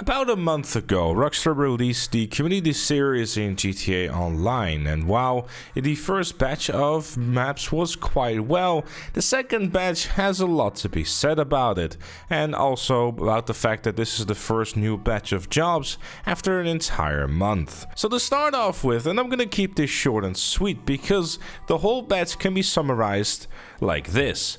About a month ago, Rockstar released the community series in GTA Online, and while the first batch of maps was quite well, the second batch has a lot to be said about it, and also about the fact that this is the first new batch of jobs after an entire month. So to start off with, and I'm gonna keep this short and sweet because the whole batch can be summarized like this.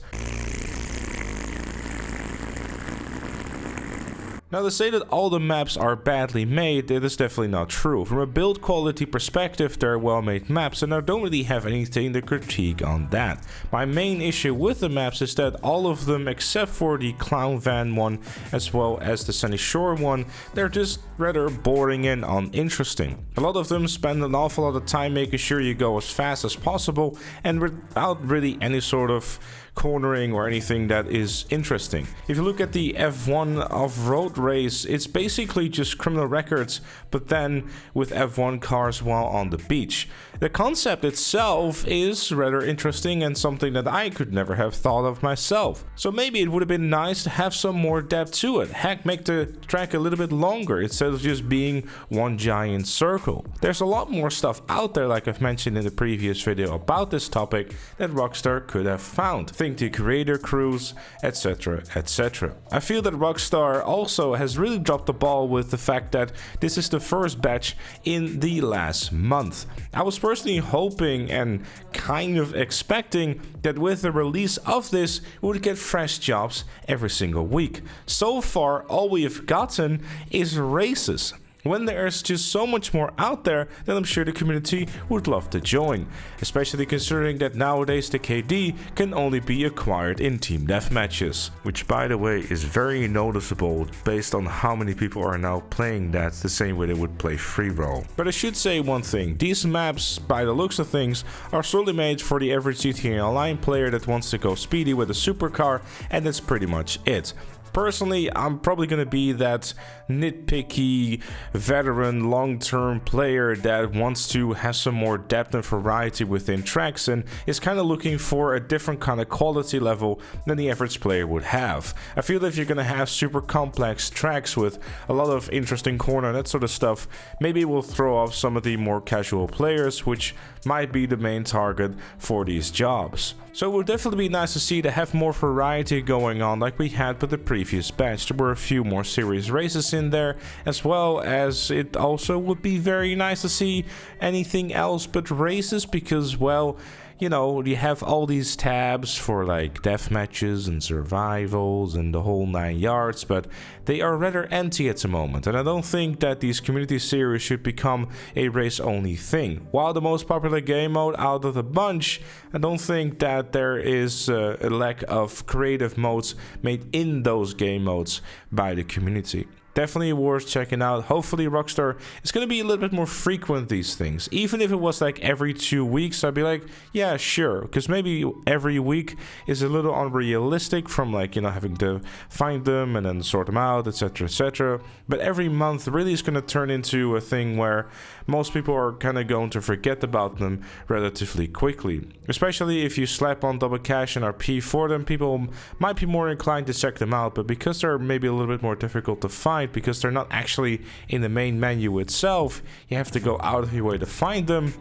Now, to say that all the maps are badly made, it is definitely not true. From a build quality perspective, they're well-made maps, and I don't really have anything to critique on that. My main issue with the maps is that all of them, except for the Clown Van one, as well as the Sunny Shore one, they're just rather boring and uninteresting. A lot of them spend an awful lot of time making sure you go as fast as possible, and without really any sort of cornering or anything that is interesting. If you look at the F1 off-road race, it's basically just criminal records, but then with F1 cars while on the beach. The concept itself is rather interesting and something that I could never have thought of myself. So maybe it would have been nice to have some more depth to it. Heck, make the track a little bit longer instead of just being one giant circle. There's a lot more stuff out there, like I've mentioned in the previous video about this topic, that Rockstar could have found. Think the creator crews, etc, etc. I feel that Rockstar also has really dropped the ball with the fact that this is the first batch in the last month. I was personally hoping and kind of expecting that with the release of this, we would get fresh jobs every single week. So far, all we have gotten is races, when there's just so much more out there that I'm sure the community would love to join, especially considering that nowadays the KD can only be acquired in team deathmatches, which by the way is very noticeable based on how many people are now playing that the same way they would play free roll. But I should say one thing, these maps by the looks of things are solely made for the average GTA Online player that wants to go speedy with a supercar, and that's pretty much it. Personally, I'm probably going to be that nitpicky, veteran, long-term player that wants to have some more depth and variety within tracks and is kind of looking for a different kind of quality level than the average player would have. I feel that if you're going to have super complex tracks with a lot of interesting corner and that sort of stuff, maybe it will throw off some of the more casual players, which might be the main target for these jobs. So it would definitely be nice to see to have more variety going on like we had with the previous batch. There were a few more serious races in there, as well as it also would be very nice to see anything else but races, because, well, you know, you have all these tabs for like death matches and survivals and the whole 9 yards, but they are rather empty at the moment, and I don't think that these community series should become a race only thing. While the most popular game mode out of the bunch, I don't think that there is a lack of creative modes made in those game modes by the community. Definitely worth checking out. Hopefully Rockstar is going to be a little bit more frequent these things. Even if it was like every 2 weeks, I'd be like, yeah, sure. Because maybe every week is a little unrealistic from like, you know, having to find them and then sort them out, etc, etc. But every month really is going to turn into a thing where most people are kind of going to forget about them relatively quickly. Especially if you slap on double cash and RP for them, people might be more inclined to check them out. But because they're maybe a little bit more difficult to find, because they're not actually in the main menu itself, you have to go out of your way to find them,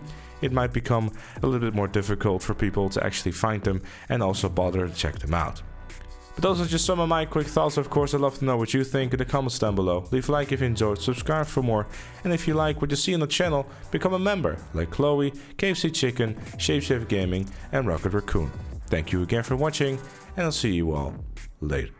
it might become a little bit more difficult for people to actually find them and also bother to check them out. But those are just some of my quick thoughts. Of course, I'd love to know what you think in the comments down below. Leave a like if you enjoyed, subscribe for more, and if you like what you see on the channel, become a member like Chloe, KFC Chicken, Shapeshift Gaming, and Rocket Raccoon. Thank you again for watching, and I'll see you all later.